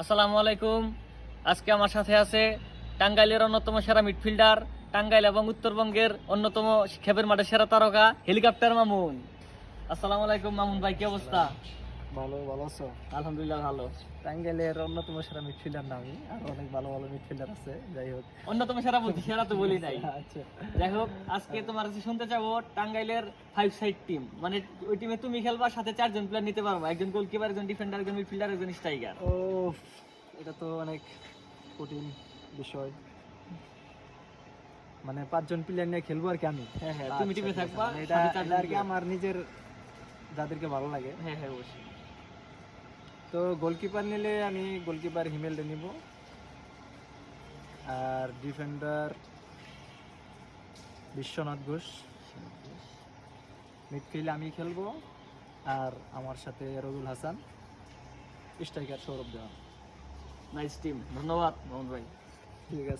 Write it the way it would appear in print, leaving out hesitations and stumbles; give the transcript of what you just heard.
আসসালামু আলাইকুম। আজকে আমার সাথে আছে টাঙ্গাইলের অন্যতম সেরা মিডফিল্ডার, টাঙ্গাইল এবং উত্তরবঙ্গের অন্যতম খেবের মাঠে সেরা তারকা হেলিকপ্টার মামুন। আসসালামু আলাইকুম মামুন ভাই, কি অবস্থা? ভালো ভালো আছো? আলহামদুলিল্লাহ ভালো। টাঙ্গাইলের অন্যতম সেরা মিডফিল্ডার না আমি, আর অনেক ভালো ভালো মিডফিল্ডার আছে। যাই হোক, অন্যতম সেরা বলছি, সেরা তো বলি নাই। আচ্ছা যাই হোক, আজকে তোমার কাছে শুনতে চাবো টাঙ্গাইলের 5 সাইড টিম, মানে ওই টিমে তুমি খেলবা, সাথে 4জন প্লেয়ার নিতে পারবা, একজন গোলকিপার, একজন ডিফেন্ডার, একজন মিডফিল্ডার, একজন স্ট্রাইকার। ও, এটা তো অনেক কঠিন বিষয়। মানে 5 জন প্লেয়ার নিয়ে খেলবো আর কি আমি। হ্যাঁ হ্যাঁ, তুমি আচ্ছা, টিমে ঠিক আছে। থাকবা, মানে এটা সাথে এটা 4জন আর কি player। আমার নিজের, যাদেরকে ভালো লাগে। হ্যাঁ হ্যাঁ, অবশ্যই। তো গোলকিপার নিলে আমি গোলকিপার হিমেলরে নিব, আর ডিফেন্ডার বিশ্বনাথ ঘোষ। মিডফিল্ড আমি খেলবো, আর আমার সাথে রবিউল হাসান, স্ট্রাইকার সৌরভ দেওয়ান। নাইস টিম, ধন্যবাদ মামুন ভাই। ঠিক আছে।